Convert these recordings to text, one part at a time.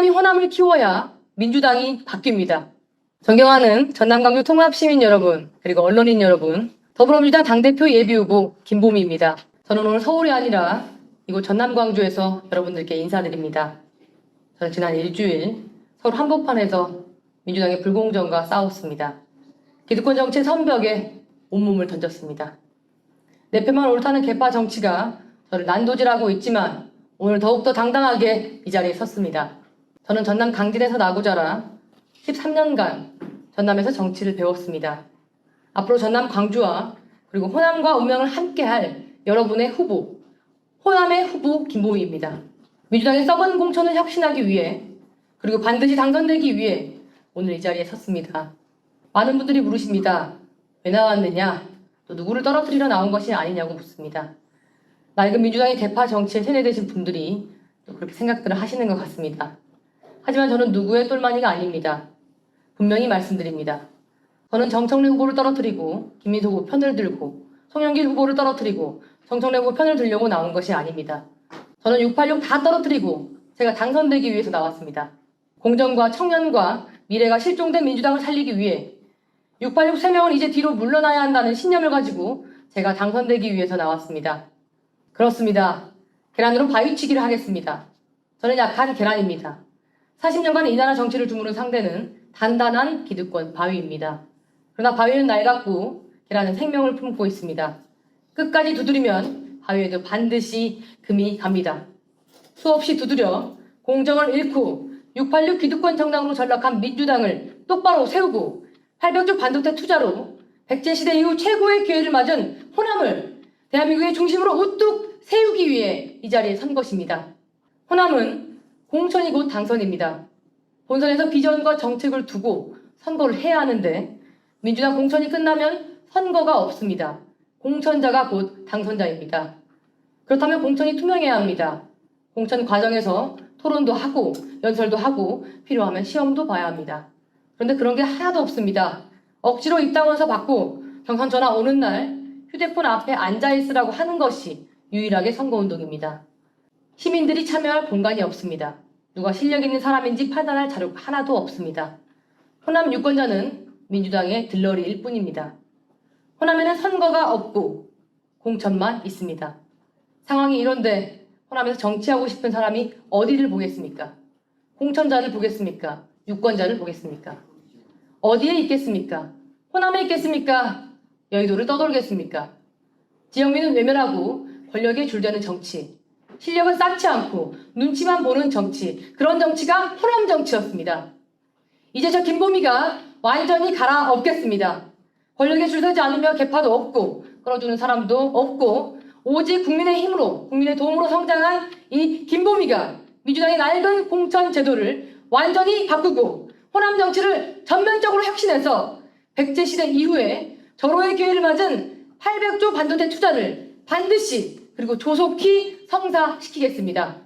사람이 호남을 키워야 민주당이 바뀝니다. 존경하는 전남 광주 통합시민 여러분, 그리고 언론인 여러분, 더불어민주당 당대표 예비후보 김보미입니다. 저는 오늘 서울이 아니라 이곳 전남 광주에서 여러분들께 인사드립니다. 저는 지난 일주일 서울 한복판에서 민주당의 불공정과 싸웠습니다. 기득권 정치 선벽에 온몸을 던졌습니다. 내 편만 옳다는 개파 정치가 저를 난도질하고 있지만 오늘 더욱더 당당하게 이 자리에 섰습니다. 저는 전남 강진에서 나고 자라 13년간 전남에서 정치를 배웠습니다. 앞으로 전남 광주와 그리고 호남과 운명을 함께할 여러분의 후보, 호남의 후보 김보미입니다. 민주당의 썩은 공천을 혁신하기 위해 그리고 반드시 당선되기 위해 오늘 이 자리에 섰습니다. 많은 분들이 물으십니다. 왜 나왔느냐? 또 누구를 떨어뜨리러 나온 것이 아니냐고 묻습니다. 낡은 민주당의 개파 정치에 세뇌되신 분들이 또 그렇게 생각들을 하시는 것 같습니다. 하지만 저는 누구의 똘마니가 아닙니다. 분명히 말씀드립니다. 저는 정청래 후보를 떨어뜨리고 김민석 후보 편을 들고 송영길 후보를 떨어뜨리고 정청래 후보 편을 들려고 나온 것이 아닙니다. 저는 686 다 떨어뜨리고 제가 당선되기 위해서 나왔습니다. 공정과 청년과 미래가 실종된 민주당을 살리기 위해 686 3명은 이제 뒤로 물러나야 한다는 신념을 가지고 제가 당선되기 위해서 나왔습니다. 그렇습니다. 계란으로 바위치기를 하겠습니다. 저는 약한 계란입니다. 40년간 이 나라 정치를 주무른 상대는 단단한 기득권 바위입니다. 그러나 바위는 낡았고 계란은 생명을 품고 있습니다. 끝까지 두드리면 바위에도 반드시 금이 갑니다. 수없이 두드려 공정을 잃고 686 기득권 정당으로 전락한 민주당을 똑바로 세우고 800조 반도체 투자로 백제시대 이후 최고의 기회를 맞은 호남을 대한민국의 중심으로 우뚝 세우기 위해 이 자리에 선 것입니다. 호남은 공천이 곧 당선입니다. 본선에서 비전과 정책을 두고 선거를 해야 하는데 민주당 공천이 끝나면 선거가 없습니다. 공천자가 곧 당선자입니다. 그렇다면 공천이 투명해야 합니다. 공천 과정에서 토론도 하고 연설도 하고 필요하면 시험도 봐야 합니다. 그런데 그런 게 하나도 없습니다. 억지로 입당원서 받고 경선 전화 오는 날 휴대폰 앞에 앉아있으라고 하는 것이 유일하게 선거운동입니다. 시민들이 참여할 공간이 없습니다. 누가 실력 있는 사람인지 판단할 자료가 하나도 없습니다. 호남 유권자는 민주당의 들러리일 뿐입니다. 호남에는 선거가 없고 공천만 있습니다. 상황이 이런데 호남에서 정치하고 싶은 사람이 어디를 보겠습니까? 공천자를 보겠습니까? 유권자를 보겠습니까? 어디에 있겠습니까? 호남에 있겠습니까? 여의도를 떠돌겠습니까? 지역민은 외면하고 권력에 줄되는 정치, 실력은 쌓지 않고 눈치만 보는 정치, 그런 정치가 호남 정치였습니다. 이제 저 김보미가 완전히 갈아엎겠습니다. 권력에 줄서지 않으며 개파도 없고 끌어주는 사람도 없고 오직 국민의 힘으로, 국민의 도움으로 성장한 이 김보미가 민주당의 낡은 공천 제도를 완전히 바꾸고 호남 정치를 전면적으로 혁신해서 백제시대 이후에 절호의 기회를 맞은 800조 반도체 투자를 반드시 그리고 조속히 성사시키겠습니다.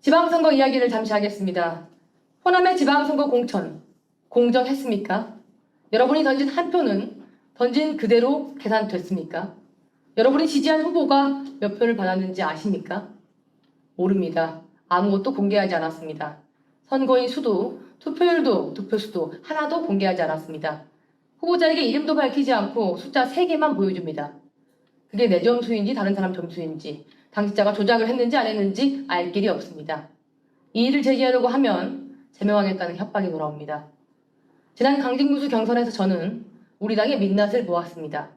지방선거 이야기를 잠시 하겠습니다. 호남의 지방선거 공천 공정했습니까? 여러분이 던진 한 표는 던진 그대로 계산됐습니까? 여러분이 지지한 후보가 몇 표를 받았는지 아십니까? 모릅니다. 아무것도 공개하지 않았습니다. 선거인 수도, 투표율도, 득표수도 하나도 공개하지 않았습니다. 후보자에게 이름도 밝히지 않고 숫자 3개만 보여줍니다. 그게 내 점수인지 다른 사람 점수인지 당직자가 조작을 했는지 안 했는지 알 길이 없습니다. 이 일을 제기하려고 하면 제명하겠다는 협박이 돌아옵니다. 지난 강진구수 경선에서 저는 우리 당의 민낯을 보았습니다.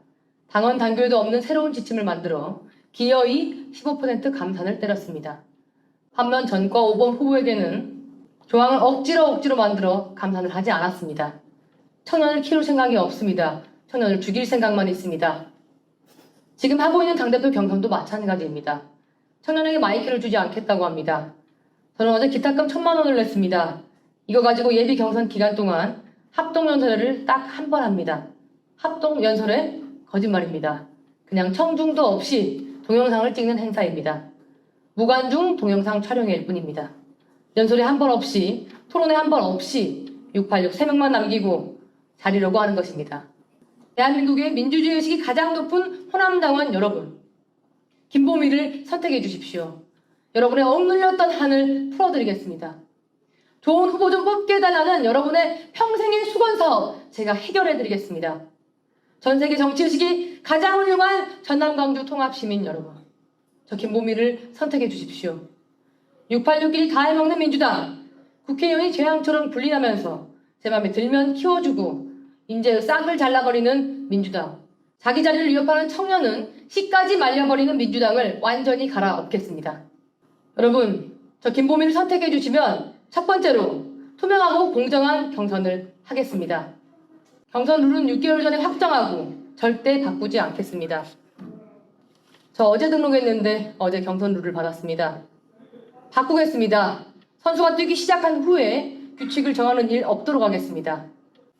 당원 단결도 없는 새로운 지침을 만들어 기어이 15% 감산을 때렸습니다. 반면 전과 5번 후보에게는 조항을 억지로 만들어 감산을 하지 않았습니다. 청년을 키울 생각이 없습니다. 청년을 죽일 생각만 있습니다. 지금 하고 있는 당대표 경선도 마찬가지입니다. 청년에게 마이크를 주지 않겠다고 합니다. 저는 어제 기탁금 1,000만 원을 냈습니다. 이거 가지고 예비 경선 기간 동안 합동연설회를 딱 한 번 합니다. 합동연설회 거짓말입니다. 그냥 청중도 없이 동영상을 찍는 행사입니다. 무관중 동영상 촬영일 뿐입니다. 연설회 한 번 없이, 토론회 한 번 없이 686 3명만 남기고 자리려고 하는 것입니다. 대한민국의 민주주의 의식이 가장 높은 호남당원 여러분, 김보미를 선택해 주십시오. 여러분의 억눌렸던 한을 풀어드리겠습니다. 좋은 후보 좀 뽑게 해달라는 여러분의 평생의 수건사업 제가 해결해드리겠습니다. 전 세계 정치의식이 가장 훌륭한 전남 광주 통합시민 여러분, 저 김보미를 선택해 주십시오. 686끼리 다 해먹는 민주당, 국회의원이 재앙처럼 분리하면서 제 맘에 들면 키워주고 인재의 싹을 잘라버리는 민주당, 자기 자리를 위협하는 청년은 씨까지 말려버리는 민주당을 완전히 갈아엎겠습니다. 여러분, 저 김보미를 선택해 주시면 첫 번째로 투명하고 공정한 경선을 하겠습니다. 경선 룰은 6개월 전에 확정하고 절대 바꾸지 않겠습니다. 저 어제 등록했는데 어제 경선 룰을 받았습니다. 바꾸겠습니다. 선수가 뛰기 시작한 후에 규칙을 정하는 일 없도록 하겠습니다.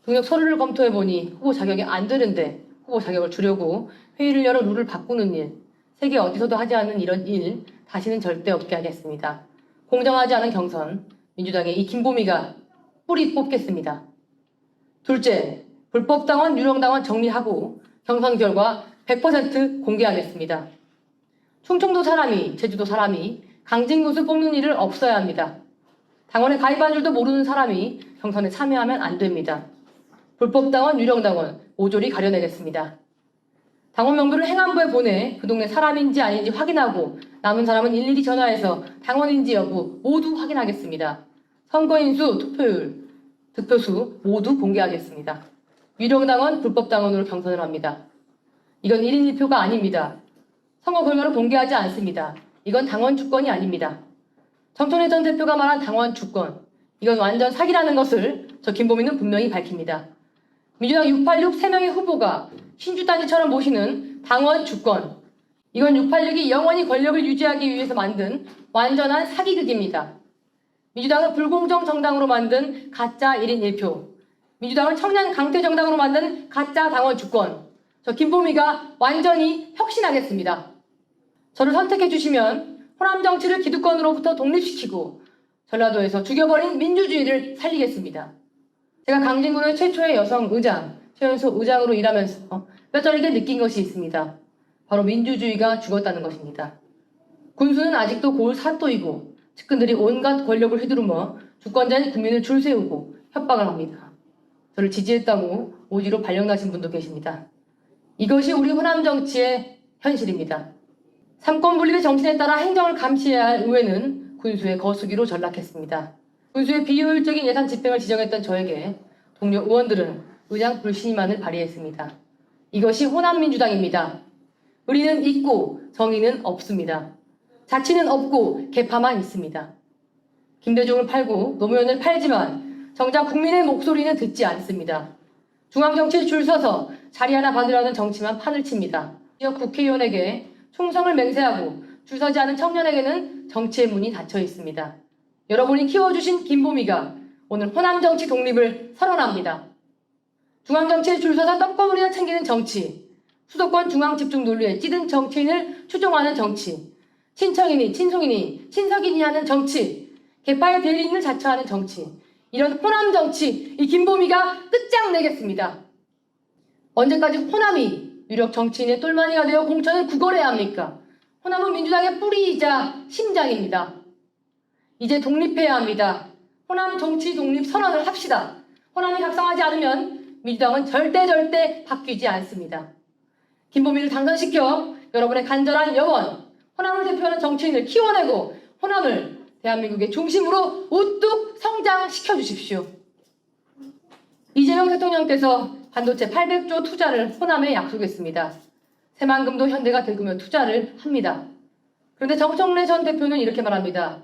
동역 서류를 검토해보니 후보 자격이 안 되는데 후보 자격을 주려고 회의를 열어 룰을 바꾸는 일, 세계 어디서도 하지 않는 이런 일 다시는 절대 없게 하겠습니다. 공정하지 않은 경선, 민주당의 이 김보미가 뿌리 뽑겠습니다. 둘째, 불법당원, 유령당원 정리하고 경선 결과 100% 공개하겠습니다. 충청도 사람이, 제주도 사람이 강진구수 뽑는 일을 없어야 합니다. 당원에 가입한 줄도 모르는 사람이 경선에 참여하면 안 됩니다. 불법당원, 유령당원 모조리 가려내겠습니다. 당원 명부를 행안부에 보내 그 동네 사람인지 아닌지 확인하고 남은 사람은 일일이 전화해서 당원인지 여부 모두 확인하겠습니다. 선거인수, 투표율, 득표수 모두 공개하겠습니다. 유령당원, 불법당원으로 경선을 합니다. 이건 1인 1표가 아닙니다. 선거 결과를 공개하지 않습니다. 이건 당원 주권이 아닙니다. 정청래 전 대표가 말한 당원 주권, 이건 완전 사기라는 것을 저 김보미는 분명히 밝힙니다. 민주당 686 3명의 후보가 신주단지처럼 모시는 당원 주권, 이건 686이 영원히 권력을 유지하기 위해서 만든 완전한 사기극입니다. 민주당은 불공정 정당으로 만든 가짜 1인 1표, 민주당은 청년 강퇴 정당으로 만든 가짜 당원 주권, 저 김보미가 완전히 혁신하겠습니다. 저를 선택해 주시면 호남 정치를 기득권으로부터 독립시키고 전라도에서 죽여버린 민주주의를 살리겠습니다. 제가 강진구의 최초의 여성 의장, 최연소 의장으로 일하면서 뼈저리게 느낀 것이 있습니다. 바로 민주주의가 죽었다는 것입니다. 군수는 아직도 고을 사또이고 측근들이 온갖 권력을 휘두르며 주권자인 국민을 줄 세우고 협박을 합니다. 저를 지지했다고 오지로 발령나신 분도 계십니다. 이것이 우리 호남 정치의 현실입니다. 삼권 분립의 정신에 따라 행정을 감시해야 할 의회는 군수의 거수기로 전락했습니다. 군수의 비효율적인 예산 집행을 지적했던 저에게 동료 의원들은 의장 불신임안을 발의했습니다. 이것이 호남민주당입니다. 의리는 있고 정의는 없습니다. 자치는 없고 개파만 있습니다. 김대중을 팔고 노무현을 팔지만 정작 국민의 목소리는 듣지 않습니다. 중앙정치에 줄 서서 자리 하나 받으려는 정치만 판을 칩니다. 지역 국회의원에게 충성을 맹세하고 줄 서지 않은 청년에게는 정치의 문이 닫혀 있습니다. 여러분이 키워주신 김보미가 오늘 호남정치 독립을 선언합니다. 중앙정치에 줄 서서 떡거물이나 챙기는 정치, 수도권 중앙집중 논리에 찌든 정치인을 추종하는 정치, 친청이니 친송이니 친석이니 하는 정치, 개파의 대리인을 자처하는 정치, 이런 호남 정치, 이 김보미가 끝장내겠습니다. 언제까지 호남이 유력 정치인의 똘마니가 되어 공천을 구걸해야 합니까? 호남은 민주당의 뿌리이자 심장입니다. 이제 독립해야 합니다. 호남 정치 독립 선언을 합시다. 호남이 각성하지 않으면 민주당은 절대 바뀌지 않습니다. 김보미를 당선시켜 여러분의 간절한 염원, 호남을 대표하는 정치인을 키워내고 호남을 대한민국의 중심으로 우뚝 성장시켜 주십시오. 이재명 대통령께서 반도체 800조 투자를 호남에 약속했습니다. 새만금도 현대가 대규모 투자를 합니다. 그런데 정청래 전 대표는 이렇게 말합니다.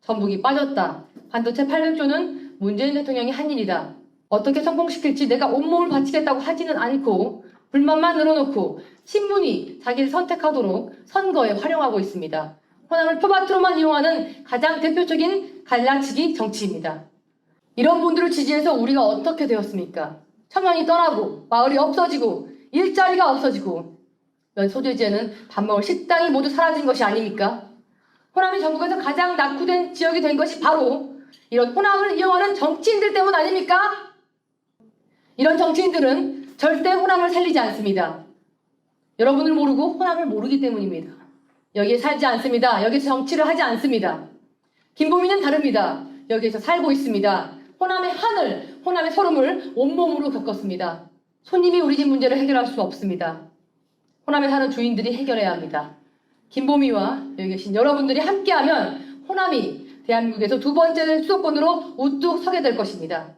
전북이 빠졌다. 반도체 800조는 문재인 대통령이 한 일이다. 어떻게 성공시킬지 내가 온몸을 바치겠다고 하지는 않고 불만만 늘어놓고 신문이 자기를 선택하도록 선거에 활용하고 있습니다. 호남을 표밭으로만 이용하는 가장 대표적인 갈라치기 정치입니다. 이런 분들을 지지해서 우리가 어떻게 되었습니까? 청년이 떠나고 마을이 없어지고 일자리가 없어지고 소재지에는 밥 먹을 식당이 모두 사라진 것이 아닙니까? 호남이 전국에서 가장 낙후된 지역이 된 것이 바로 이런 호남을 이용하는 정치인들 때문 아닙니까? 이런 정치인들은 절대 호남을 살리지 않습니다. 여러분을 모르고 호남을 모르기 때문입니다. 여기에 살지 않습니다. 여기서 정치를 하지 않습니다. 김보미는 다릅니다. 여기에서 살고 있습니다. 호남의 하늘, 호남의 서름을 온몸으로 겪었습니다. 손님이 우리 집 문제를 해결할 수 없습니다. 호남에 사는 주인들이 해결해야 합니다. 김보미와 여기 계신 여러분들이 함께하면 호남이 대한민국에서 두 번째 수도권으로 우뚝 서게 될 것입니다.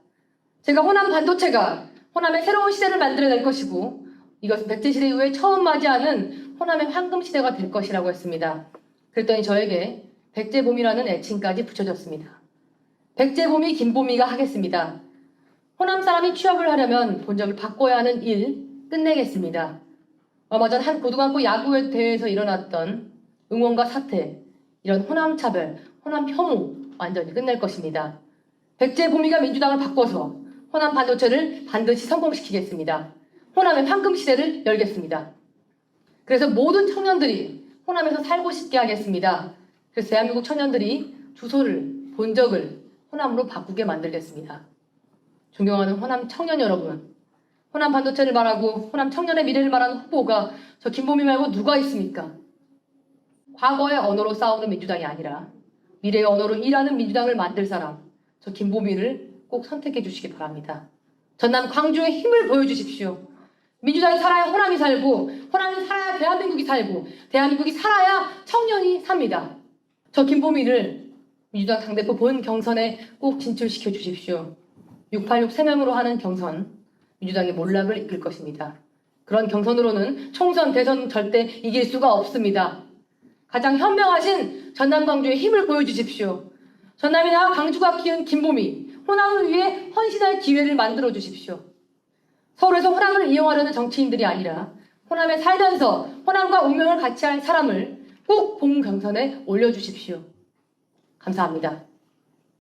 제가 호남 반도체가 호남의 새로운 시대를 만들어낼 것이고 이것은 백제시대 이후에 처음 맞이하는 호남의 황금시대가 될 것이라고 했습니다. 그랬더니 저에게 백제봄이라는 애칭까지 붙여졌습니다. 백제봄이 김보미가 하겠습니다. 호남 사람이 취업을 하려면 본적을 바꿔야 하는 일 끝내겠습니다. 얼마 전 한 고등학교 야구 대회에서 일어났던 응원가 사태, 이런 호남 차별, 호남 혐오 완전히 끝낼 것입니다. 백제봄이가 민주당을 바꿔서 호남 반도체를 반드시 성공시키겠습니다. 호남의 황금시대를 열겠습니다. 그래서 모든 청년들이 호남에서 살고 싶게 하겠습니다. 그래서 대한민국 청년들이 주소를, 본적을 호남으로 바꾸게 만들겠습니다. 존경하는 호남 청년 여러분, 호남 반도체를 말하고 호남 청년의 미래를 말하는 후보가 저 김보미 말고 누가 있습니까? 과거의 언어로 싸우는 민주당이 아니라 미래의 언어로 일하는 민주당을 만들 사람, 저 김보미를 꼭 선택해 주시기 바랍니다. 전남 광주의 힘을 보여주십시오. 민주당이 살아야 호남이 살고, 호남이 살아야 대한민국이 살고, 대한민국이 살아야 청년이 삽니다. 저 김보미를 민주당 당대표 본 경선에 꼭 진출시켜 주십시오. 686 3명으로 하는 경선, 민주당의 몰락을 이끌 것입니다. 그런 경선으로는 총선, 대선 절대 이길 수가 없습니다. 가장 현명하신 전남 광주의 힘을 보여주십시오. 전남이나 광주가 키운 김보미, 호남을 위해 헌신할 기회를 만들어 주십시오. 서울에서 호남을 이용하려는 정치인들이 아니라 호남에 살면서 호남과 운명을 같이 할 사람을 꼭 본 경선에 올려주십시오. 감사합니다.